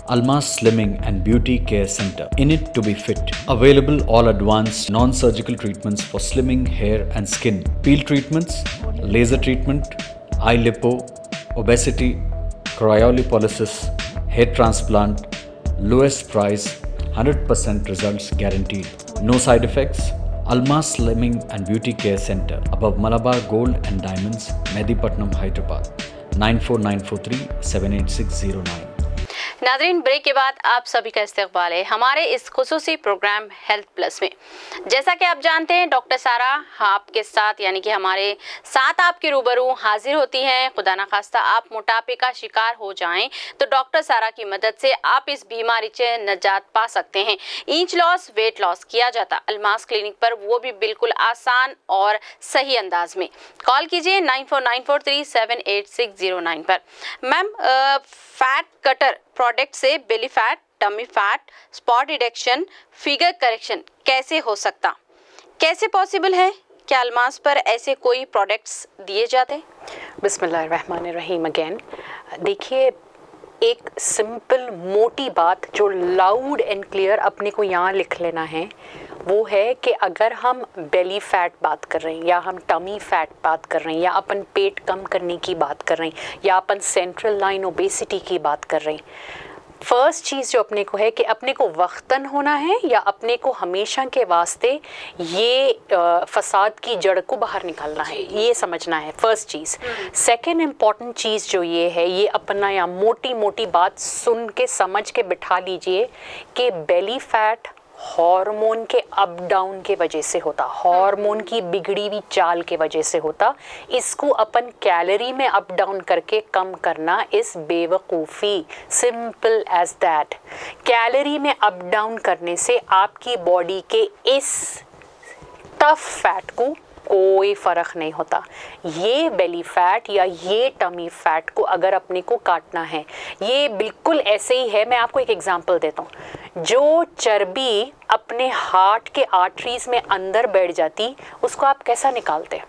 Almas Slimming and Beauty Care Center. In it to be fit. Available all advanced non-surgical treatments for slimming hair and skin. Peel treatments, laser treatment, eye lipo, obesity, cryolipolysis, hair transplant, lowest price, 100% results guaranteed. No side effects. Almas Slimming and Beauty Care Center above Malabar Gold and Diamonds, Medipatnam, Hyderabad. 9494378609. नाज़रीन, break के बाद आप सभी का इस्तकबाल है हमारे इस खुसूसी प्रोग्राम हेल्थ प्लस में। जैसा कि आप जानते हैं, डॉक्टर सारा आपके साथ यानी कि हमारे साथ आपके रूबरू हाजिर होती हैं। खुदा ना खास्ता आप मोटापे का शिकार हो जाएं तो डॉक्टर सारा की मदद से आप इस बीमारी से निजात पा सकते हैं। इंच लॉस, वेट लॉस किया जाता अल्मास क्लिनिक पर, वो भी बिल्कुल आसान और सही अंदाज में। कॉल कीजिए 9494378609 पर। मैम, फैट कटर प्रोडक्ट से belly fat, tummy fat, spot reduction, figure correction कैसे हो सकता, कैसे पॉसिबल है? क्या अल्मास पर ऐसे कोई प्रोडक्ट्स दिए जाते? बिस्मिल्लाहिर्रहमानिर्रहीम। अगेन देखिए, एक सिंपल मोटी बात जो लाउड एंड क्लियर अपने को यहाँ लिख लेना है वो है कि अगर हम बेली फैट बात कर रहे हैं या हम टमी फैट बात कर रहे हैं या अपन पेट कम करने की बात कर रहे हैं या अपन सेंट्रल लाइन ओबेसिटी की बात कर रहे हैं, फर्स्ट चीज़ जो अपने को है कि अपने को वक्तन होना है या अपने को हमेशा के वास्ते ये फसाद की जड़ को बाहर निकालना है, ये समझना है फर्स्ट चीज़। सेकंड इम्पॉर्टेंट चीज़ जो ये है, ये अपना या मोटी मोटी बात सुन के समझ के बिठा लीजिए कि बेली फैट हार्मोन के अप डाउन के वजह से होता, हार्मोन की बिगड़ी हुई चाल के वजह से होता। इसको अपन कैलोरी में अप डाउन करके कम करना इस बेवकूफ़ी, सिंपल एज दैट। कैलोरी में अप डाउन करने से आपकी बॉडी के इस टफ फैट को कोई फ़र्क नहीं होता। ये बेली फैट या ये टमी फैट को अगर अपने को काटना है, ये बिल्कुल ऐसे ही है। मैं आपको एक एग्जांपल देता हूँ। जो चर्बी अपने हार्ट के आर्टरीज में अंदर बैठ जाती, उसको आप कैसा निकालते हैं?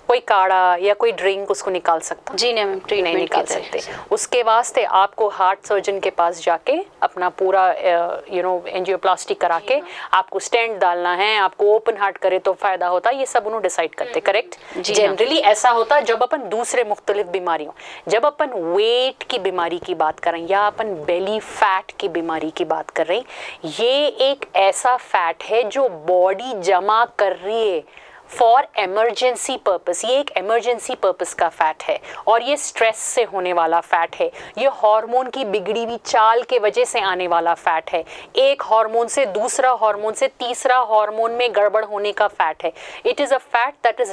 कोई काढ़ा या कोई ड्रिंक उसको निकाल सकता? जी नहीं, नहीं निकाल सकते। उसके वास्ते आपको हार्ट सर्जन के पास जाके अपना पूरा एंजियोप्लास्टी करा के आपको स्टेंट डालना है, आपको ओपन हार्ट करे तो फ़ायदा होता है। ये सब उन्होंने डिसाइड करते, करेक्ट? जनरली ऐसा होता जब अपन दूसरे मुख्तलिफ बीमारियों, जब अपन वेट की बीमारी की बात करें या अपन बेली फैट की बीमारी की बात कर रहे हैं, ये एक ऐसा फैट है जो बॉडी जमा कर रही है फॉर एमरजेंसी पर्पस। ये एक एमरजेंसी पर्पस का फैट है और ये स्ट्रेस से होने वाला फैट है। ये हार्मोन की बिगड़ी हुई चाल के वजह से आने वाला फैट है। एक हार्मोन से दूसरा हार्मोन से तीसरा हार्मोन में गड़बड़ होने का फैट है। It is a fat that is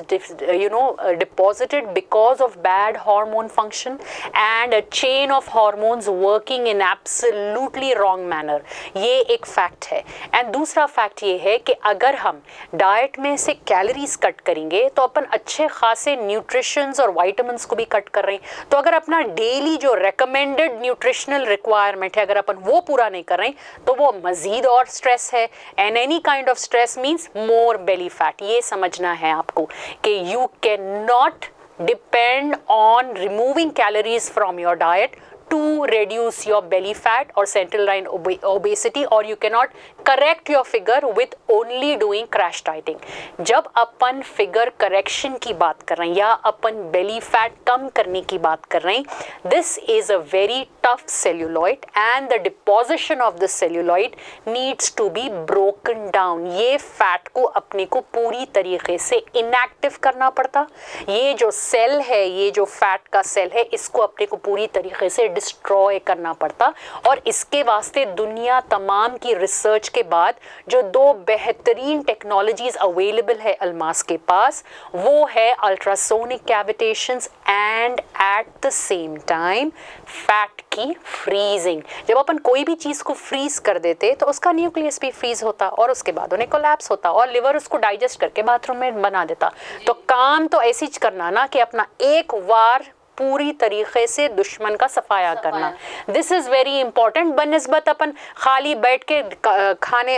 deposited because of bad hormone function and a chain of hormones working in absolutely wrong manner. ये एक फैक्ट है। एंड दूसरा फैक्ट ये है कि अगर हम डाइट में से कैलोरी कट करेंगे तो अपन अच्छे खासे न्यूट्रिशंस और विटामिन्स को भी कट कर रहे हैं। तो अगर अपना डेली जो रेकमेंडेड न्यूट्रिशनल रिक्वायरमेंट है, अगर अपन वो पूरा नहीं कर रहे हैं तो वो मजीद और स्ट्रेस है। And any kind of stress means more belly fat. ये समझना है आपको कि you can not depend on removing calories from your diet to reduce your belly fat or central line obesity, or you cannot correct your figure with only doing crash dieting. जब अपन figure correction की बात कर रहे हैं या अपन belly fat कम करने की बात कर रहे हैं, this is a very tough celluloid and the deposition of the celluloid needs to be broken down. ये फैट को अपने को पूरी तरीके से इनएक्टिव करना पड़ता। ये जो सेल है, ये जो फैट का सेल है, इसको अपने को पूरी तरीके से डिस्ट्रॉय करना पड़ता। और इसके वास्ते दुनिया तमाम की रिसर्च के बाद जो दो बेहतरीन टेक्नोलॉजीज अवेलेबल है अल्मास के पास, वो है ultrasonic cavitations and at the same time fat की फ्रीजिंग। जब अपन कोई भी चीज़ को फ्रीज कर देते तो उसका न्यूक्लियस भी फ्रीज होता और उसके बाद उन्हें कोलैप्स होता और लिवर उसको डाइजेस्ट करके बाथरूम में बना देता। तो काम तो ऐसी करना ना कि अपना एक बार पूरी तरीके से दुश्मन का सफाया करना। This is very important. बनस्बत अपन खाली बैठ के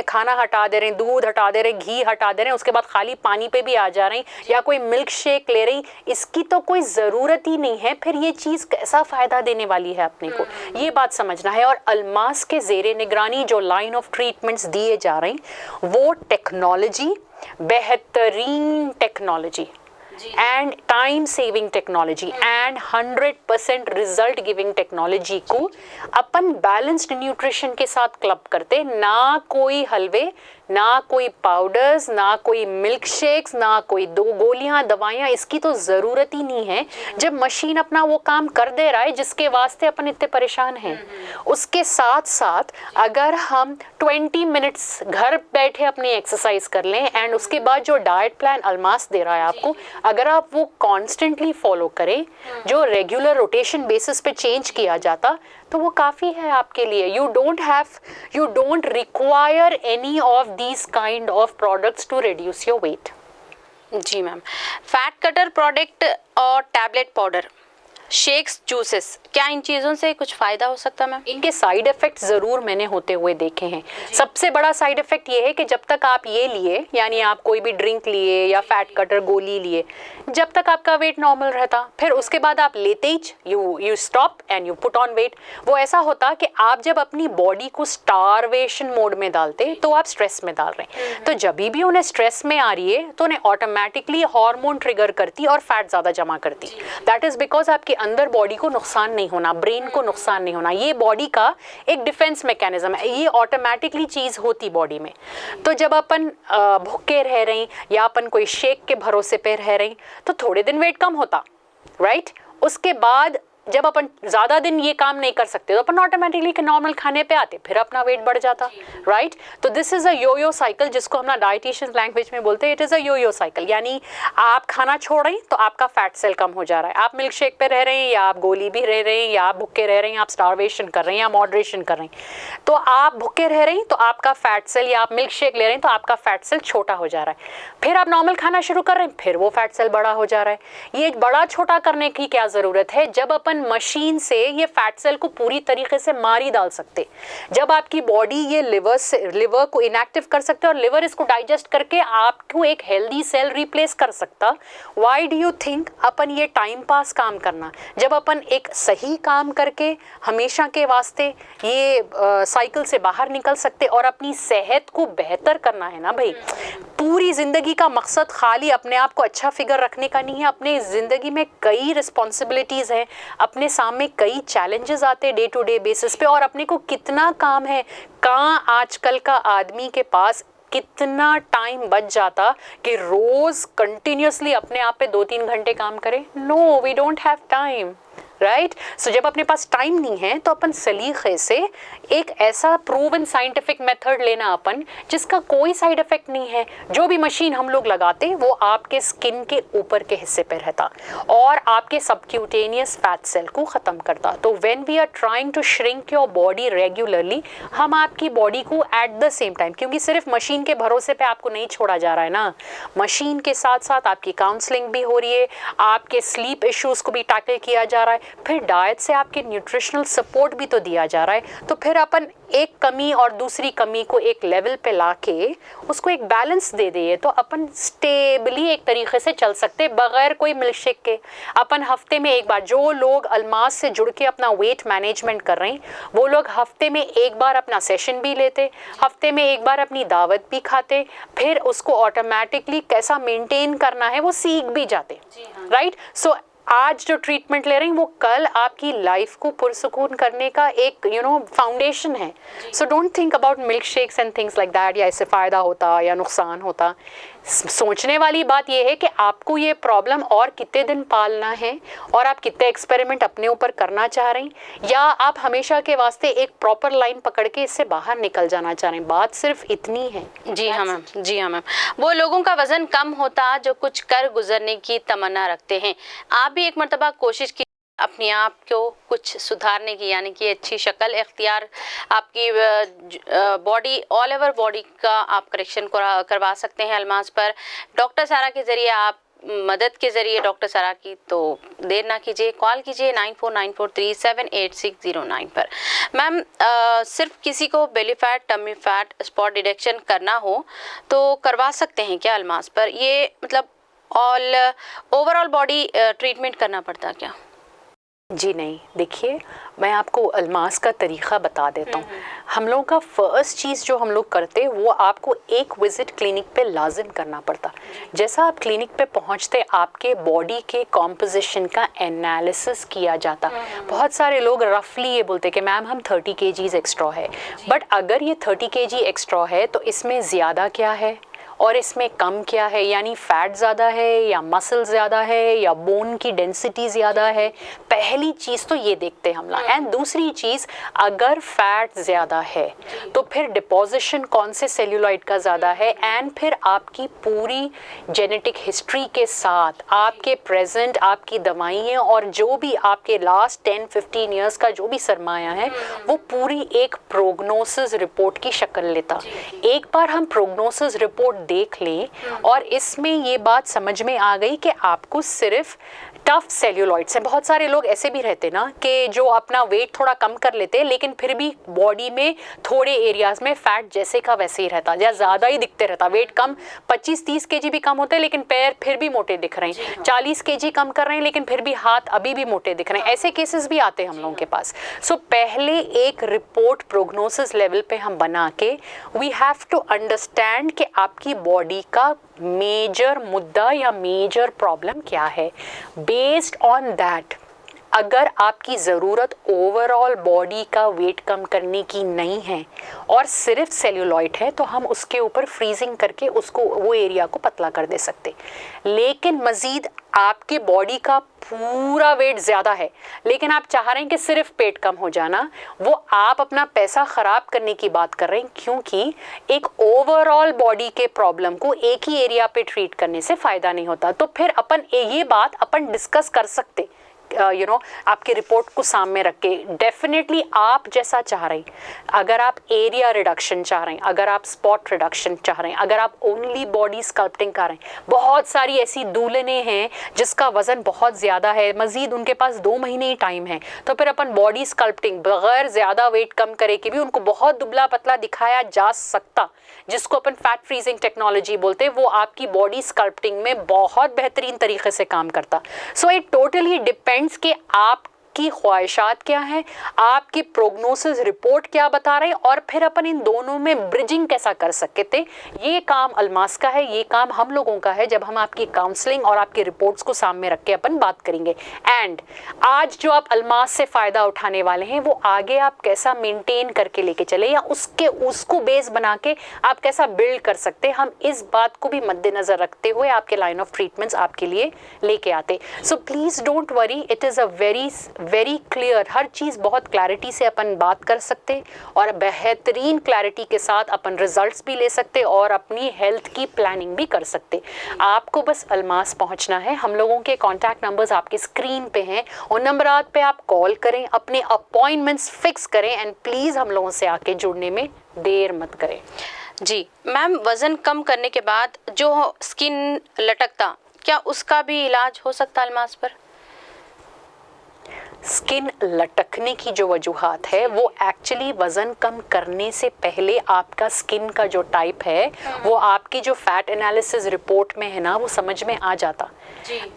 खाना हटा दे रहे हैं, दूध हटा दे रहे हैं, घी हटा दे रहे हैं, उसके बाद खाली पानी पे भी आ जा रहे हैं या कोई मिल्क शेक ले रही, इसकी तो कोई ज़रूरत ही नहीं है। फिर ये चीज़ कैसा फ़ायदा देने वाली है अपने को, ये बात समझना है। और अल्मास के ज़ेरे निगरानी जो लाइन ऑफ ट्रीटमेंट्स दिए जा रहे हैं वो टेक्नोलॉजी, बेहतरीन technology and time saving technology and 100% result giving technology को अपन बैलेंस्ड न्यूट्रिशन के साथ क्लब करते, ना कोई हलवे, ना कोई पाउडर्स, ना कोई मिल्क शेक्स, ना कोई दो गोलियां दवाइयां, इसकी तो ज़रूरत ही नहीं है जब मशीन अपना वो काम कर दे रहा है जिसके वास्ते अपन इतने परेशान हैं। उसके साथ साथ अगर हम 20 मिनट्स घर बैठे अपनी एक्सरसाइज कर लें एंड उसके बाद जो डाइट प्लान अल्मास दे रहा है आपको, अगर आप वो कॉन्स्टेंटली फॉलो करें, जो रेगुलर रोटेशन बेसिस पे चेंज किया जाता, तो वो काफ़ी है आपके लिए। You don't require any of these kind of products to reduce your weight. जी मैम, फैट कटर प्रोडक्ट और टैबलेट पाउडर, शेक्स, जूसेस, क्या इन चीज़ों से कुछ फ़ायदा हो सकता है मैम? इनके साइड इफ़ेक्ट ज़रूर मैंने होते हुए देखे हैं। सबसे बड़ा साइड इफ़ेक्ट ये है कि जब तक आप ये लिए, यानी आप कोई भी ड्रिंक लिए या फैट कटर गोली लिए, जब तक आपका वेट नॉर्मल रहता, फिर उसके बाद आप लेते ही you stop and you put on weight. वो ऐसा होता कि आप जब अपनी बॉडी को स्टारवेशन मोड में डालते तो आप स्ट्रेस में डाल रहे हैं, तो जब भी उन्हें स्ट्रेस में आ रही है तो उन्हें ऑटोमेटिकली हार्मोन ट्रिगर करती और फैट ज़्यादा जमा करती। दैट इज़ बिकॉज आपके अंदर बॉडी को नुकसान नहीं होना, ब्रेन को नुकसान नहीं होना, ये बॉडी का एक डिफेंस मैकेनिज्म है, ये ऑटोमेटिकली चीज़ होती बॉडी में। तो जब अपन भूखे रह रहे हैं या अपन कोई शेक के भरोसे पे रह रहे हैं तो थोड़े दिन वेट कम होता, राइट। उसके बाद जब अपन ज़्यादा दिन ये काम नहीं कर सकते तो अपन ऑटोमेटिकली नॉर्मल खाने पे आते, फिर अपना वेट बढ़ जाता, राइट। तो this is a yo-yo cycle, जिसको हम ना डाइटिशियन लैंग्वेज में बोलते हैं, it is a yo-yo cycle. यानी आप खाना छोड़ रहे हैं तो आपका फैट सेल कम हो जा रहा है, आप मिल्क शेक पे रह रहे हैं या आप गोली भी रह रहे हैं या आप भुक्के रह रहे हैं, आप स्टारवेशन कर रहे हैं या मॉडरेशन कर रहे हैं, तो आप भुक्के रह रहे हैं तो आपका फैट सेल, या आप मिल्क शेक ले रहे हैं तो आपका फैट सेल छोटा हो जा रहा है। फिर आप नॉर्मल खाना शुरू कर रहे हैं, फिर वो फैट सेल बड़ा हो जा रहा है। ये बड़ा छोटा करने की क्या ज़रूरत है जब अपन मशीन से ये फैट सेल को पूरी तरीके से मार ही डाल सकते। जब आपकी बॉडी ये लिवर को इनएक्टिव कर सकते और लिवर इसको डाइजेस्ट करके आपको एक हेल्दी सेल रिप्लेस कर सकता। व्हाई डू यू थिंक अपन ये टाइम पास काम करना, जब अपन एक सही काम करके हमेशा के वास्ते ये साइकिल से बाहर निकल सकते और अपनी सेहत को बेहतर करना है ना भाई। पूरी ज़िंदगी का मकसद खाली अपने आप को अच्छा फिगर रखने का नहीं है, अपने ज़िंदगी में कई रिस्पॉन्सिबिलिटीज़ हैं, अपने सामने कई चैलेंजेस आते हैं डे टू डे बेसिस पे, और अपने को कितना काम है। कहाँ आजकल का आदमी के पास कितना टाइम बच जाता कि रोज़ कंटिन्यूसली अपने आप पे 2-3 घंटे काम करें? No, we don't have time, right. So जब अपने पास टाइम नहीं है तो अपन सलीके से एक ऐसा प्रूवन साइंटिफिक मेथड लेना अपन जिसका कोई साइड इफेक्ट नहीं है। जो भी मशीन हम लोग लगाते वो आपके स्किन के ऊपर के हिस्से पे रहता और आपके सबक्यूटेनियस फैट सेल को ख़त्म करता। तो when we are trying to shrink your body regularly, हम आपकी बॉडी को एट द सेम टाइम, क्योंकि सिर्फ मशीन के भरोसे पे आपको नहीं छोड़ा जा रहा है ना, मशीन के साथ साथ आपकी काउंसलिंग भी हो रही है, आपके स्लीप इश्यूज़ को भी टैकल किया जा रहा है, फिर डाइट से आपके न्यूट्रिशनल सपोर्ट भी तो दिया जा रहा है। तो फिर अपन एक कमी और दूसरी कमी को एक लेवल पे लाके उसको एक बैलेंस दे दिए तो अपन स्टेबली एक तरीके से चल सकते बगैर कोई मिल्कशेक के। अपन हफ्ते में एक बार, जो लोग अल्मास से जुड़ के अपना वेट मैनेजमेंट कर रहे हैं वो लोग हफ्ते में एक बार अपना सेशन भी लेते, हफ्ते में एक बार अपनी दावत भी खाते, फिर उसको ऑटोमेटिकली कैसा मेंटेन करना है वो सीख भी जाते, राइट। सो आज जो ट्रीटमेंट ले रही हैं वो कल आपकी लाइफ को पुरसुकून करने का एक फाउंडेशन है। So don't think about milk shakes and things like that, या इससे फ़ायदा होता या नुकसान होता। सोचने वाली बात यह है कि आपको ये प्रॉब्लम और कितने दिन पालना है और आप कितने एक्सपेरिमेंट अपने ऊपर करना चाह रहे हैं, या आप हमेशा के वास्ते एक प्रॉपर लाइन पकड़ के इससे बाहर निकल जाना चाह रहे हैं। बात सिर्फ इतनी है। जी हाँ मैम, जी हाँ मैम। वो लोगों का वजन कम होता जो कुछ कर गुजरने की तमन्ना रखते हैं। आप भी एक मर्तबा कोशिश की अपने आप को कुछ सुधारने की, यानी कि अच्छी शक्ल इख्तियार, आपकी बॉडी, ऑल ओवर बॉडी का आप करेक्शन करवा सकते हैं अल्मास पर। डॉक्टर सारा के ज़रिए आप मदद के ज़रिए डॉक्टर सारा की, तो देर ना कीजिए, कॉल कीजिए 9494378609 पर। मैम सिर्फ किसी को belly fat, tummy fat, spot detection करना हो तो करवा सकते हैं क्या अल्मास पर? ये मतलब ओवरऑल बॉडी ट्रीटमेंट करना पड़ता क्या? जी नहीं, देखिए मैं आपको अल्मास का तरीक़ा बता देता हूँ। हम लोगों का फ़र्स्ट चीज़ जो हम लोग करते हैं वो आपको एक विज़िट क्लिनिक पे लाजिम करना पड़ता। जैसा आप क्लिनिक पे पहुँचते आपके बॉडी के कॉम्पोजिशन का एनालिसिस किया जाता। बहुत सारे लोग रफली ये बोलते कि मैम हम 30 kgs एक्स्ट्रा है, बट अगर ये 30 kg एक्स्ट्रा है तो इसमें ज़्यादा क्या है और इसमें कम क्या है, यानी फैट ज़्यादा है या मसल ज़्यादा है या बोन की डेंसिटी ज़्यादा है। पहली चीज़ तो ये देखते हैं हम लोग। एंड दूसरी चीज़, अगर फैट ज़्यादा है तो फिर डिपोजिशन कौन से सेल्यूलाइड का ज़्यादा है, एंड फिर आपकी पूरी जेनेटिक हिस्ट्री के साथ आपके प्रेजेंट आपकी दवाइयाँ और जो भी आपके लास्ट 10-15 ईयर्स का जो भी सरमाया है वो पूरी एक प्रोग्नोसिस रिपोर्ट की शक्ल लेता। एक बार हम प्रोग्नोसिस रिपोर्ट देख लें और इसमें ये बात समझ में आ गई कि आपको सिर्फ टफ सेल्यूलॉइड्स हैं। बहुत सारे लोग ऐसे भी रहते ना कि जो अपना वेट थोड़ा कम कर लेते हैं लेकिन फिर भी बॉडी में थोड़े एरियाज में फैट जैसे का वैसे ही रहता या ज़्यादा ही दिखते रहता। वेट कम 25-30 kg भी कम होते हैं लेकिन पैर फिर भी मोटे दिख रहे हैं, 40 kg कम कर रहे हैं लेकिन फिर भी हाथ अभी भी मोटे दिख रहे हैं। ऐसे केसेस भी आते हैं हम लोगों के पास। सो पहले एक रिपोर्ट प्रोग्नोसिस लेवल पे हम बना के वी हैव टू अंडरस्टैंड कि आपकी बॉडी का मेजर मुद्दा या मेजर प्रॉब्लम क्या है। बेस्ड ऑन दैट, अगर आपकी ज़रूरत ओवरऑल बॉडी का वेट कम करने की नहीं है और सिर्फ सेल्यूलॉइड है तो हम उसके ऊपर फ्रीजिंग करके उसको वो एरिया को पतला कर दे सकते। लेकिन मज़ीद आपके बॉडी का पूरा वेट ज़्यादा है लेकिन आप चाह रहे हैं कि सिर्फ पेट कम हो जाना, वो आप अपना पैसा ख़राब करने की बात कर रहे हैं, क्योंकि एक ओवरऑल बॉडी के प्रॉब्लम को एक ही एरिया पे ट्रीट करने से फ़ायदा नहीं होता। तो फिर अपन ये बात अपन डिस्कस कर सकते आपके रिपोर्ट को सामने रख के। डेफिनेटली आप जैसा चाह रहे हैं, अगर आप एरिया रिडक्शन चाह रहे हैं, अगर आप स्पॉट रिडक्शन चाह रहे हैं, अगर आप ओनली बॉडी स्कल्पटिंग कर रहे हैं, बहुत सारी ऐसी दुल्हनें हैं जिसका वज़न बहुत ज़्यादा है, मज़ीद उनके पास 2 महीने ही टाइम है, तो फिर अपन बॉडी स्कल्पटिंग बगैर ज़्यादा वेट कम करे कि भी उनको बहुत दुबला पतला दिखाया जा सकता, जिसको अपन फैट फ्रीजिंग टेक्नोलॉजी बोलते हैं, वो आपकी बॉडी स्कल्पटिंग में बहुत बेहतरीन तरीके से काम करता। सो इट टोटली डिपेंड्स कि आपकी ख्वाहिशात क्या है, आपकी प्रोग्नोसिस रिपोर्ट क्या बता रहे हैं, और फिर अपन इन दोनों में ब्रिजिंग कैसा कर सकते थे। ये काम अल्मास का है, ये काम हम लोगों का है जब हम आपकी काउंसलिंग और आपकी रिपोर्ट्स को सामने रख के अपन बात करेंगे। एंड आज जो आप अल्मास से फ़ायदा उठाने वाले हैं वो आगे आप कैसा मेंटेन करके लेके चले या उसको बेस बना के आप कैसा बिल्ड कर सकते हैं, हम इस बात को भी मद्देनज़र रखते हुए आपके लाइन ऑफ ट्रीटमेंट्स आपके लिए लेके आते। So please don't worry, it is a very clear, हर चीज़ बहुत क्लैरिटी से अपन बात कर सकते और बेहतरीन क्लैरिटी के साथ अपन रिजल्ट्स भी ले सकते और अपनी हेल्थ की प्लानिंग भी कर सकते। आपको बस अल्मास पहुंचना है। हम लोगों के कॉन्टैक्ट नंबर्स आपकी स्क्रीन पे हैं, उन नंबरात पे आप कॉल करें, अपने अपॉइंटमेंट्स फिक्स करें एंड प्लीज़ हम लोगों से आके जुड़ने में देर मत करें। जी मैम, वज़न कम करने के बाद जो स्किन लटकता, क्या उसका भी इलाज हो सकता है अल्मास पर? स्किन लटकने की जो वजूहात है वो एक्चुअली वज़न कम करने से पहले आपका स्किन का जो टाइप है वो आपकी जो फैट एनालिसिस रिपोर्ट में है ना वो समझ में आ जाता।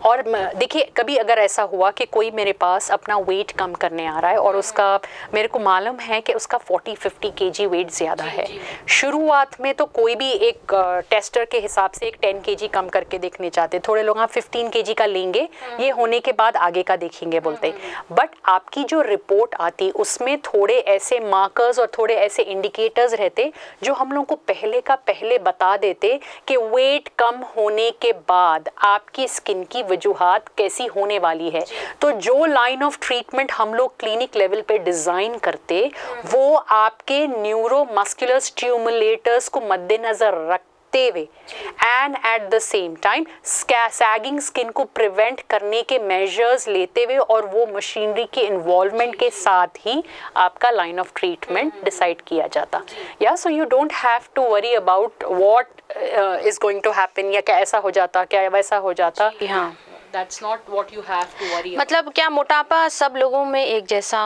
और देखिए, कभी अगर ऐसा हुआ कि कोई मेरे पास अपना वेट कम करने आ रहा है और उसका मेरे को मालूम है कि उसका 40-50 kg वेट ज़्यादा है, शुरुआत में तो कोई भी एक टेस्टर के हिसाब से एक 10 kg कम करके देखने चाहते, थोड़े लोग 15 kg का लेंगे, ये होने के बाद आगे का देखेंगे बोलते। बट आपकी जो रिपोर्ट आती उसमें थोड़े ऐसे मार्कर्स और थोड़े ऐसे इंडिकेटर्स रहते जो हम लोगों को पहले का पहले बता देते कि वेट कम होने के बाद आपकी स्किन की वजूहात कैसी होने वाली है। तो जो लाइन ऑफ ट्रीटमेंट हम लोग क्लिनिक लेवल पे डिज़ाइन करते वो आपके न्यूरोमस्कुलर स्टिमुलेटर्स को मद्देनज़र रख and at the same time sagging skin को प्रिवेंट करने के मेजर्स लेते हुए और वो मशीनरी के इन्वॉल्वमेंट के साथ ही आपका लाइन ऑफ ट्रीटमेंट डिसाइड किया जाता। या so you don't have to worry about what is going to happen, या क्या ऐसा हो जाता, क्या वैसा हो जाता. हाँ, that's not what you have to worry. मतलब क्या मोटापा सब लोगों में एक जैसा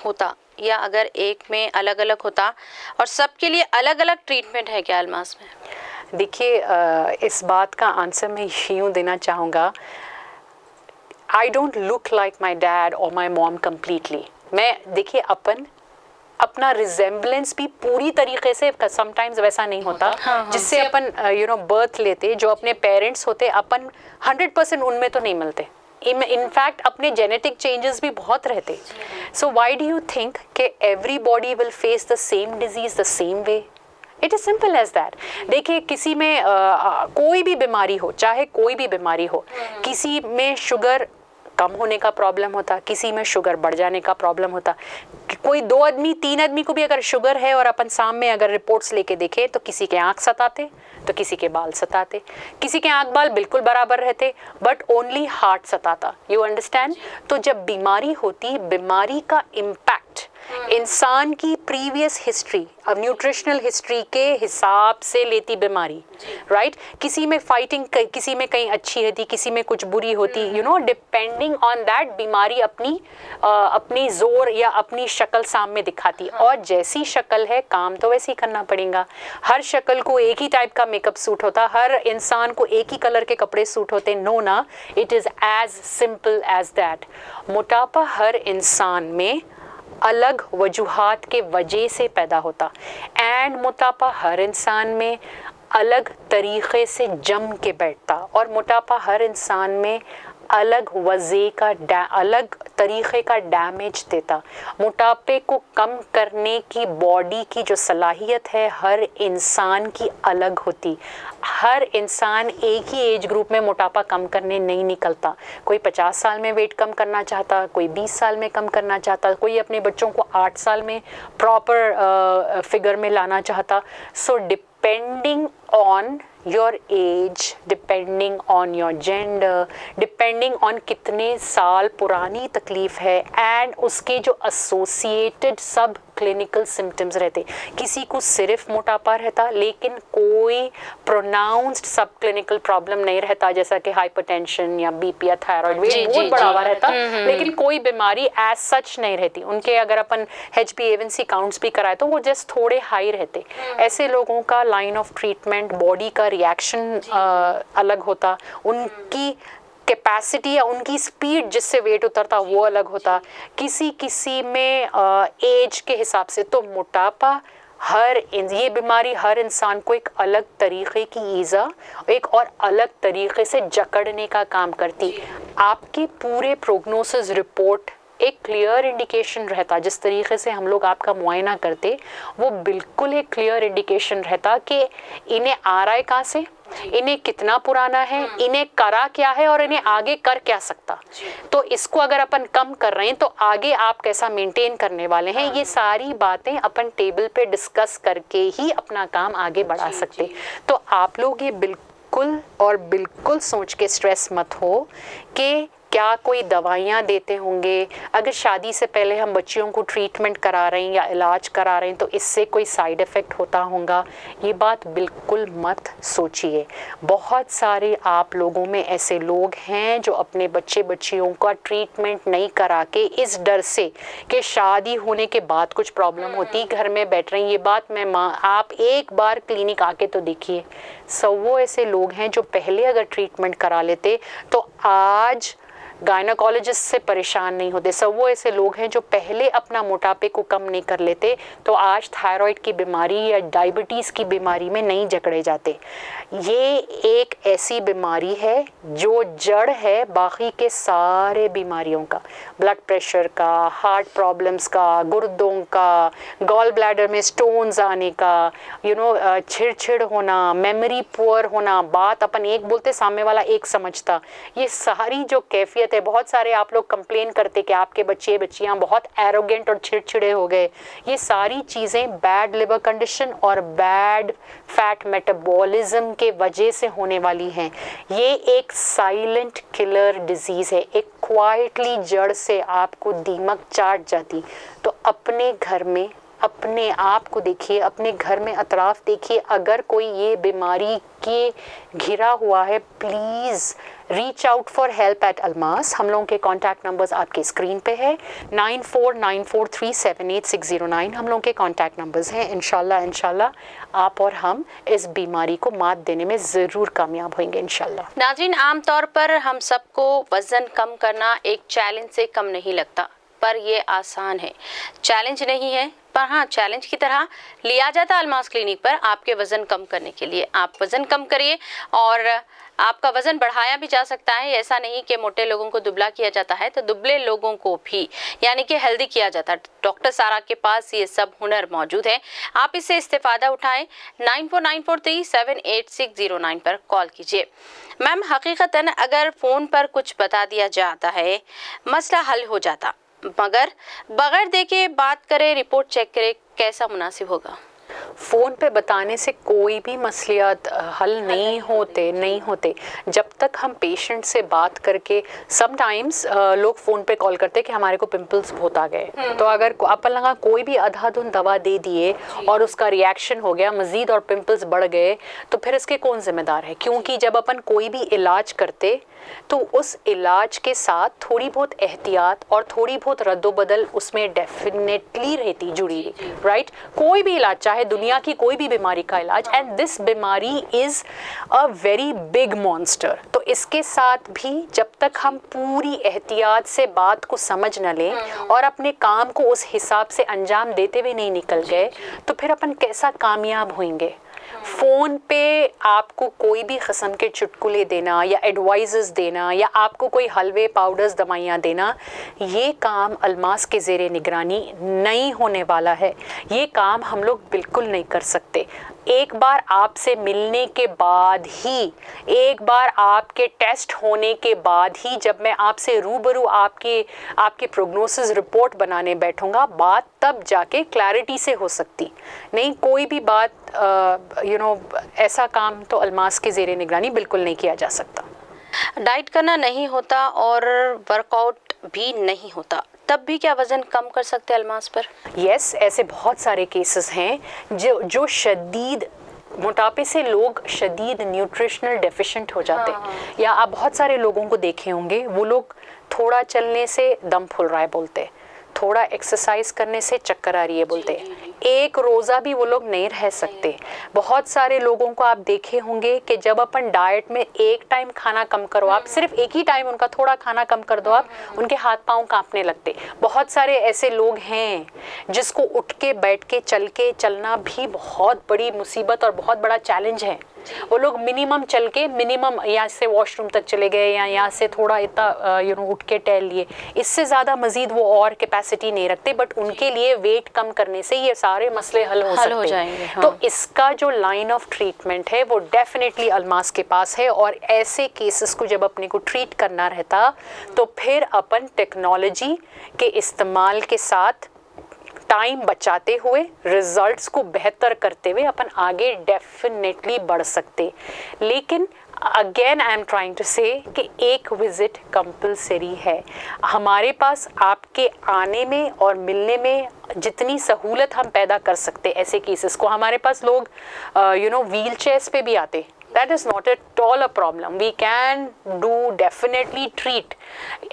होता, या अगर एक में अलग अलग होता, और सबके लिए अलग अलग ट्रीटमेंट है क्या अलमास में? देखिए, इस बात का आंसर मैं यूँ देना चाहूँगा, I don't look like my dad और माई मॉम कम्प्लीटली. मैं देखिए अपना रिजेम्बलेंस भी पूरी तरीके से समटाइम्स वैसा नहीं होता. जिससे अपन बर्थ लेते, जो अपने पेरेंट्स होते, अपन 100% उनमें तो नहीं मिलते. इनफैक्ट अपने जेनेटिक चेंजेस भी बहुत रहते. So why do you think कि everybody will face the same disease the same way? It is simple as that. देखिए, किसी में कोई भी बीमारी हो, चाहे कोई भी बीमारी हो, किसी में शुगर कम होने का प्रॉब्लम होता, किसी में शुगर बढ़ जाने का प्रॉब्लम होता. कोई 2 आदमी 3 आदमी को भी अगर शुगर है और अपन सामने अगर रिपोर्ट्स लेके देखें, तो किसी के आँख सताते, तो किसी के बाल सताते, किसी के आँख बाल बिल्कुल बराबर रहते, बट ओनली हार्ट सताता. You understand? तो जब बीमारी होती, बीमारी का इम्पैक्ट इंसान की प्रीवियस हिस्ट्री, अब न्यूट्रिशनल हिस्ट्री के हिसाब से लेती बीमारी, राइट? किसी में फाइटिंग, किसी में कहीं अच्छी रहती, किसी में कुछ बुरी होती, डिपेंडिंग ऑन दैट बीमारी अपनी जोर या अपनी शक्ल सामने दिखाती. और जैसी शक्ल है, काम तो वैसे ही करना पड़ेगा. हर शक्ल को एक ही टाइप का मेकअप सूट होता, हर इंसान को एक ही कलर के कपड़े सूट होते? नो ना. It is as simple as that. मोटापा हर इंसान में अलग वजूहात के वजह से पैदा होता, एंड मोटापा हर इंसान में अलग तरीक़े से जम के बैठता, और मोटापा हर इंसान में अलग वज़े का अलग तरीक़े का डैमेज देता. मोटापे को कम करने की बॉडी की जो सलाहियत है, हर इंसान की अलग होती. हर इंसान एक ही एज ग्रुप में मोटापा कम करने नहीं निकलता. कोई 50 साल में वेट कम करना चाहता, कोई 20 साल में कम करना चाहता, कोई अपने बच्चों को 8 साल में प्रॉपर फिगर में लाना चाहता. So depending on your age, depending on your gender, depending on कितने साल पुरानी तकलीफ़ है, and उसके जो associated सब क्लिनिकल सिम्टम्स रहते. किसी को सिर्फ मोटापा रहता, लेकिन कोई प्रोनाउंस्ड सब क्लिनिकल प्रॉब्लम नहीं रहता, जैसा कि हाइपरटेंशन या बीपी या थायराइड, वेट बहुत बढ़ावा रहता, लेकिन कोई बीमारी एज सच नहीं रहती. उनके अगर अपन HbA1c काउंट्स भी कराए, तो वो जस्ट थोड़े हाई रहते. ऐसे लोगों का लाइन ऑफ ट्रीटमेंट, बॉडी का रिएक्शन अलग होता, उनकी कैपेसिटी या उनकी स्पीड जिससे वेट उतरता वो अलग होता, किसी में एज के हिसाब से. तो मोटापा ये बीमारी हर इंसान को एक अलग तरीक़े की ईज़ा, एक और अलग तरीक़े से जकड़ने का काम करती. आपकी पूरे प्रोग्नोसिस रिपोर्ट एक क्लियर इंडिकेशन रहता. जिस तरीके से हम लोग आपका मुआयना करते, वो बिल्कुल एक क्लियर इंडिकेशन रहता कि इन्हें आ रहा है कहाँ से, इन्हें कितना पुराना है, इन्हें करा क्या है, और इन्हें आगे कर क्या सकता. तो इसको अगर अपन कम कर रहे हैं, तो आगे आप कैसा मेंटेन करने वाले हैं. ये सारी बातें अपन टेबल पे डिस्कस करके ही अपना काम आगे बढ़ा सकते. तो आप लोग ये बिल्कुल सोच के स्ट्रेस मत हो कि क्या कोई दवाइयाँ देते होंगे. अगर शादी से पहले हम बच्चियों को ट्रीटमेंट करा रहे हैं या इलाज करा रहे हैं, तो इससे कोई साइड इफ़ेक्ट होता होगा. ये बात बिल्कुल मत सोचिए. बहुत सारे आप लोगों में ऐसे लोग हैं जो अपने बच्चियों का ट्रीटमेंट नहीं करा के, इस डर से कि शादी होने के बाद कुछ प्रॉब्लम होती, घर में बैठ रही. ये बात आप एक बार क्लिनिक आके तो देखिए. वो ऐसे लोग हैं जो पहले अगर ट्रीटमेंट करा लेते, तो आज गायनाकोलॉजिस्ट से परेशान नहीं होते. वो ऐसे लोग हैं जो पहले अपना मोटापे को कम नहीं कर लेते, तो आज थायराइड की बीमारी या डायबिटीज़ की बीमारी में नहीं जकड़े जाते. ये एक ऐसी बीमारी है जो जड़ है बाकी के सारे बीमारियों का, ब्लड प्रेशर का, हार्ट प्रॉब्लम्स का, गुर्दों का, गॉल ब्लैडर में स्टोन्स आने का, छिड़छिड़ होना, मेमोरी पुअर होना, बात अपन एक बोलते सामने वाला एक समझता. ये सारी जो कैफियत है, बहुत सारे आप लोग कंप्लेन करते कि आपके बच्चियां बहुत एरोगेंट और चिड़चिड़े हो गए. ये सारी चीज़ें बैड लिवर कंडीशन और बैड फैट मेटाबॉलिज्म के वजह से होने वाली हैं. ये एक साइलेंट किलर डिजीज़ है. एक क्वाइटली जड़ से आपको दीमक चाट जाती. तो अपने घर में अपने आप को देखिए, अपने घर में अतराफ देखिए, अगर कोई ये बीमारी के घिरा हुआ है, please reach out for help at Almas. हम लोगों के कॉन्टैक्ट नंबर्स आपके स्क्रीन पे है, 9494378609 हम लोगों के कॉन्टैक्ट नंबर्स हैं। इंशाल्लाह आप और हम इस बीमारी को मात देने में ज़रूर कामयाब होंगे इंशाल्लाह। नाज़रीन, आमतौर पर हम सबको वज़न कम करना एक चैलेंज से कम नहीं लगता, पर ये आसान है। चैलेंज नहीं है, पर हाँ चैलेंज की तरह लिया जाता है अलमास क्लिनिक पर आपके वज़न कम करने के लिए। आप वज़न कम करिए और आपका वज़न बढ़ाया भी जा सकता है। ऐसा नहीं कि मोटे लोगों को दुबला किया जाता है, तो दुबले लोगों को भी यानी कि हेल्दी किया जाता है। डॉक्टर सारा के पास ये सब हुनर मौजूद है, आप इससे इस्तेफादा उठाएं। 9494378609 पर कॉल कीजिए। मैम, हकीकतन अगर फ़ोन पर कुछ बता दिया जाता है मसला हल हो जाता, मगर बगैर देखे बात करे, रिपोर्ट चेक करे, कैसा मुनासिब होगा? फ़ोन पे बताने से कोई भी मसलियात हल नहीं होते जब तक हम पेशेंट से बात करके। समटाइम्स लोग फ़ोन पे कॉल करते कि हमारे को पिंपल्स बहुत आ गए, तो अगर अपन लगा कोई भी अंधाधुंध दवा दे दिए और उसका रिएक्शन हो गया मज़ीद और पिंपल्स बढ़ गए, तो फिर इसके कौन ज़िम्मेदार है? क्योंकि जब अपन कोई भी इलाज करते तो उस इलाज के साथ थोड़ी बहुत एहतियात और थोड़ी बहुत रद्दोबदल उसमें डेफिनेटली रहती जुड़ी, राइट? कोई भी इलाज, चाहे दुनिया की कोई भी बीमारी का इलाज, एंड दिस बीमारी is a very big monster. तो इसके साथ भी जब तक हम पूरी एहतियात से बात को समझ न लें और अपने काम को उस हिसाब से अंजाम देते हुए नहीं निकल गए, तो फिर अपन कैसा कामयाब होंगे? फ़ोन पे आपको कोई भी किस्म के चुटकुले देना या एडवाइजेस देना या आपको कोई हलवे, पाउडर्स, दवाइयाँ देना, ये काम अलमास के ज़ेरे निगरानी नहीं होने वाला है। ये काम हम लोग बिल्कुल नहीं कर सकते। एक बार आपसे मिलने के बाद ही, एक बार आपके टेस्ट होने के बाद ही जब मैं आपसे रूबरू आपके प्रोग्नोसिस रिपोर्ट बनाने बैठूंगा, बात तब जाके क्लैरिटी से हो सकती। नहीं, कोई भी बात ऐसा काम तो अलमास के ज़ेरे निगरानी बिल्कुल नहीं किया जा सकता। डाइट करना नहीं होता और वर्कआउट भी नहीं होता, तब भी क्या वज़न कम कर सकते हैं अलमास पर? यस, ऐसे बहुत सारे केसेस हैं जो शदीद मोटापे से लोग शदीद न्यूट्रिशनल डेफिशिएंट हो जाते हैं। या आप बहुत सारे लोगों को देखे होंगे, वो लोग थोड़ा चलने से दम फूल रहा है बोलते, थोड़ा एक्सरसाइज करने से चक्कर आ रही है बोलते, एक रोज़ा भी वो लोग नहीं रह सकते। बहुत सारे लोगों को आप देखे होंगे कि जब अपन डाइट में एक टाइम खाना कम करो, आप सिर्फ एक ही टाइम उनका थोड़ा खाना कम कर दो, आप उनके हाथ पांव कांपने लगते। बहुत सारे ऐसे लोग हैं जिसको उठ के बैठ के चलना भी बहुत बड़ी मुसीबत और बहुत बड़ा चैलेंज है। वो लोग मिनिमम चल के, मिनिमम यहाँ से वॉशरूम तक चले गए या यहाँ से थोड़ा इतना उठ के टहल लिए, इससे ज़्यादा मज़ीद वो और कैपेसिटी नहीं रखते। बट उनके लिए वेट कम करने से ये सारे मसले हल हो सकते हैं। हाँ। तो इसका जो लाइन ऑफ ट्रीटमेंट है वो डेफिनेटली अलमास के पास है। और ऐसे केसेस को जब अपने को ट्रीट करना रहता, तो फिर अपन टेक्नोलॉजी के इस्तेमाल के साथ टाइम बचाते हुए, रिजल्ट्स को बेहतर करते हुए अपन आगे डेफिनेटली बढ़ सकते। लेकिन again I am trying to say कि एक विज़िट कंपलसरी है। हमारे पास आपके आने में और मिलने में जितनी सहूलत हम पैदा कर सकते ऐसे केसेस को, हमारे पास लोग व्हील चेयर्स पे भी आते, that is not at all a problem. We can do definitely treat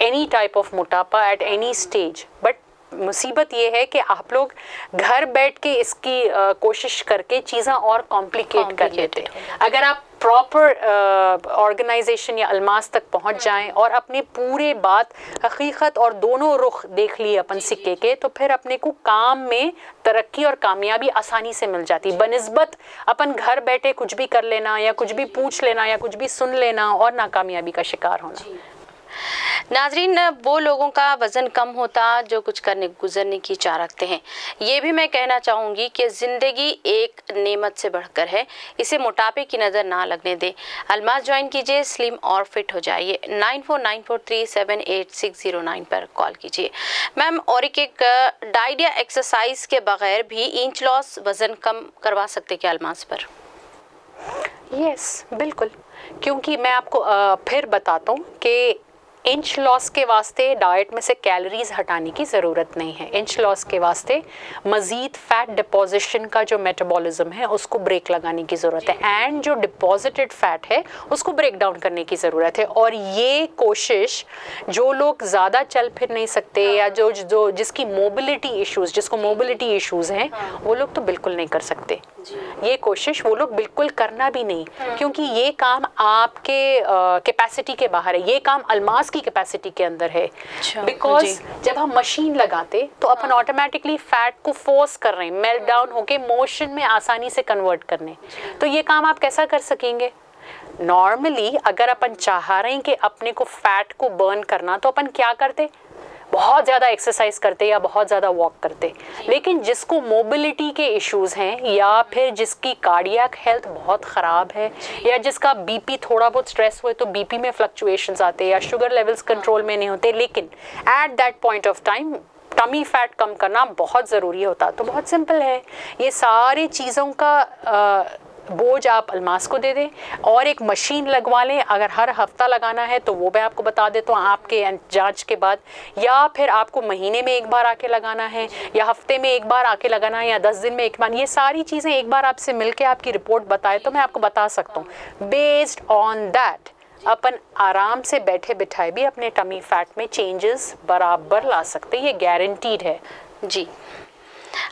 any type of motapa at any stage. But मुसीबत ये है कि आप लोग घर बैठ के इसकी कोशिश करके चीज़ें और कॉम्प्लिकेट कर लेते। अगर आप प्रॉपर ऑर्गेनाइजेशन या अलमास तक पहुंच जाएं और अपने पूरे बात हकीकत और दोनों रुख देख लिए अपन सिक्के के, तो फिर अपने को काम में तरक्की और कामयाबी आसानी से मिल जाती, बनिस्बत अपन घर बैठे कुछ भी कर लेना या कुछ भी पूछ लेना या कुछ भी सुन लेना और नाकामयाबी का शिकार होना। नाजरीन, वो लोगों का वज़न कम होता जो कुछ गुजरने की चाह रखते हैं। ये भी मैं कहना चाहूँगी कि ज़िंदगी एक नेमत से बढ़कर है, इसे मोटापे की नज़र ना लगने दें। अलमास ज्वाइन कीजिए, स्लिम और फिट हो जाइए। 9494378609 पर कॉल कीजिए। मैम, और एक डाइट या एक्सरसाइज के बगैर भी इंच लॉस वज़न कम करवा सकते क्या अलमास पर? यस, बिल्कुल। क्योंकि मैं आपको फिर बताता हूँ कि इंच लॉस के वास्ते डाइट में से कैलोरीज हटाने की ज़रूरत नहीं है। इंच लॉस के वास्ते मज़ीद फैट डिपॉजिशन का जो मेटाबॉलिज्म है उसको ब्रेक लगाने की ज़रूरत है, एंड जो डिपॉजिटेड फैट है उसको ब्रेक डाउन करने की ज़रूरत है। और ये कोशिश जो लोग ज़्यादा चल फिर नहीं सकते या जो जिसकी मोबिलिटी इश्यूज़, जिसको मोबिलिटी इश्यूज़ हैं, वो लोग तो बिल्कुल नहीं कर सकते। ये कोशिश वो लोग बिल्कुल करना भी नहीं, क्योंकि ये काम आपके कैपेसिटी के बाहर है, ये काम अल्मास की कैपेसिटी के अंदर है। बिकॉज जब हम मशीन लगाते तो अपन ऑटोमेटिकली फैट को फोर्स कर रहे हैं मेल्ट डाउन होके मोशन में आसानी से कन्वर्ट करने। तो ये काम आप कैसा कर सकेंगे? नॉर्मली अगर अपन चाह रहे हैं कि अपने को फैट को बर्न करना, तो अपन क्या करते? बहुत ज़्यादा एक्सरसाइज करते या बहुत ज़्यादा वॉक करते। लेकिन जिसको मोबिलिटी के इश्यूज़ हैं या फिर जिसकी कार्डियक हेल्थ बहुत ख़राब है या जिसका बीपी थोड़ा बहुत स्ट्रेस हुए तो बीपी में फ्लक्चुएशंस आते या शुगर लेवल्स कंट्रोल में नहीं होते, लेकिन at that point of time tummy fat कम करना बहुत ज़रूरी होता। तो बहुत सिंपल है, ये सारी चीज़ों का बोझ आप अल्मास को दे दें और एक मशीन लगवा लें। अगर हर हफ्ता लगाना है तो वो मैं आपको बता देता हूँ आपके जांच के बाद, या फिर आपको महीने में एक बार आके लगाना है या हफ्ते में एक बार आके लगाना है या 10 दिन में एक बार। ये सारी चीज़ें एक बार आपसे मिलके आपकी रिपोर्ट बताए तो मैं आपको बता सकता हूँ। बेस्ड ऑन दैट अपन आराम से बैठे बिठाए भी अपने टमी फैट में चेंजेस बराबर ला सकते, ये गारंटीड है जी।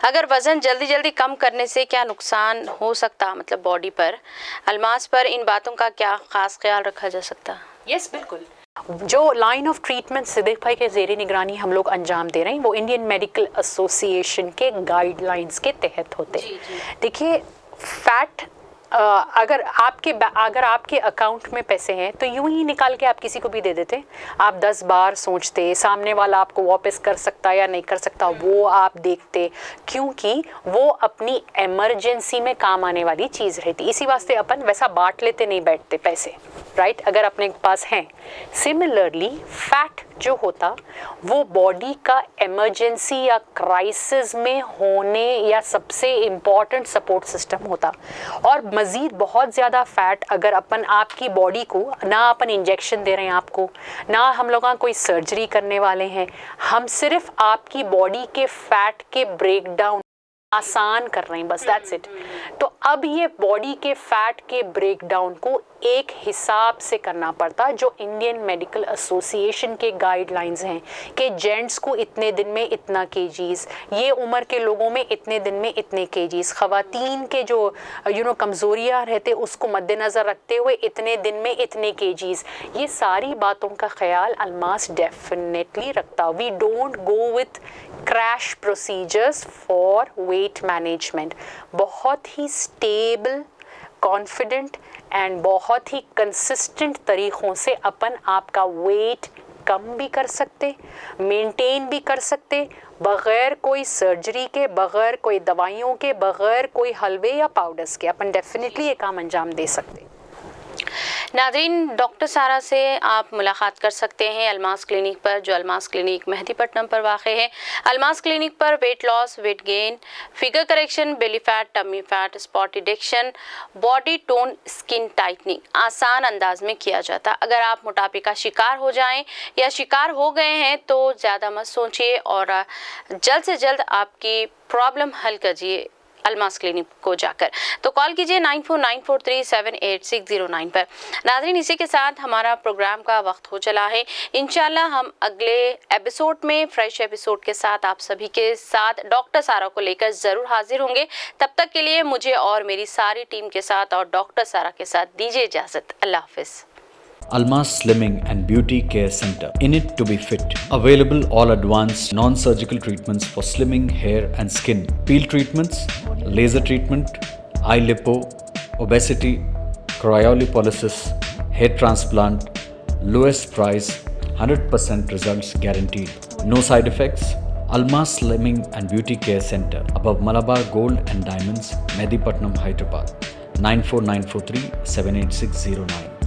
अगर वज़न जल्दी जल्दी कम करने से क्या नुकसान हो सकता, मतलब बॉडी पर, अल्मास पर इन बातों का क्या ख़ास ख्याल रखा जा सकता? यस बिल्कुल। जो लाइन ऑफ ट्रीटमेंट सिद्दीक भाई के ज़ेरे निगरानी हम लोग अंजाम दे रहे हैं वो इंडियन मेडिकल एसोसिएशन के गाइडलाइंस के तहत होते हैं। देखिए, फैट अगर आपके अकाउंट में पैसे हैं तो यूं ही निकाल के आप किसी को भी दे देते। आप 10 बार सोचते, सामने वाला आपको वापस कर सकता या नहीं कर सकता वो आप देखते, क्योंकि वो अपनी इमरजेंसी में काम आने वाली चीज़ रहती। इसी वास्ते अपन वैसा बांट लेते नहीं बैठते पैसे, राइट, अगर अपने पास हैं। सिमिलरली फैट जो होता वो बॉडी का इमरजेंसी या क्राइसिस में होने या सबसे इम्पॉर्टेंट सपोर्ट सिस्टम होता। और मज़ीद बहुत ज़्यादा फैट अगर अपन आपकी बॉडी को, ना अपन इंजेक्शन दे रहे हैं आपको, ना हम लोग कोई सर्जरी करने वाले हैं, हम सिर्फ आपकी बॉडी के फैट के ब्रेक डाउन आसान कर रहे हैं, बस दैट्स इट। तो अब ये बॉडी के फैट के ब्रेक डाउन को एक हिसाब से करना पड़ता, जो इंडियन मेडिकल एसोसिएशन के गाइडलाइंस हैं कि जेंट्स को इतने दिन में इतना केजीज, ये उम्र के लोगों में इतने दिन में इतने केजीज, ख़वातीन के जो कमज़ोरियाँ रहते उसको मद्देनज़र रखते हुए इतने दिन में इतने केजीज। ये सारी बातों का ख्याल अल्मास डेफिनेटली रखता। We don't go with crash procedures for weight management. बहुत ही स्टेबल, कॉन्फिडेंट एंड बहुत ही कंसिस्टेंट तरीक़ों से अपन आपका वेट कम भी कर सकते, मेंटेन भी कर सकते, बग़ैर कोई सर्जरी के, बग़ैर कोई दवाइयों के, बग़ैर कोई हलवे या पाउडर्स के। अपन डेफिनेटली ये काम अंजाम दे सकते। नाज़रीन, डॉक्टर सारा से आप मुलाकात कर सकते हैं अल्मास क्लिनिक पर, जो अल्मास क्लिनिक मेहदीपट्टनम पर वाक़ है। अल्मास क्लिनिक पर weight loss, weight gain, figure correction, belly fat, tummy fat, spot reduction, body tone, skin tightening आसान अंदाज में किया जाता। अगर आप मोटापे का शिकार हो जाएं या शिकार हो गए हैं तो ज़्यादा मत सोचिए और जल्द से जल्द आपकी प्रॉब्लम हल कीजिए अल्मास क्लिनिक को जाकर। तो कॉल कीजिए 9494378609 पर। नाज़रीन, इसी के साथ हमारा प्रोग्राम का वक्त हो चला है। इंशाल्लाह हम अगले एपिसोड में फ्रेश एपिसोड के साथ आप सभी के साथ डॉक्टर सारा को लेकर ज़रूर हाजिर होंगे। तब तक के लिए मुझे और मेरी सारी टीम के साथ और डॉक्टर सारा के साथ दीजिए इजाज़त। अल्लाह हाफिज़। Almas Slimming and Beauty Care Center. In it to be fit. Available all advanced non-surgical treatments for slimming hair and skin. Peel treatments, laser treatment, eye lipo, obesity, cryolipolysis, hair transplant. Lowest price, 100% results guaranteed. No side effects. Almas Slimming and Beauty Care Center above Malabar Gold and Diamonds, Mehdipatnam, Hyderabad. 94943 78609.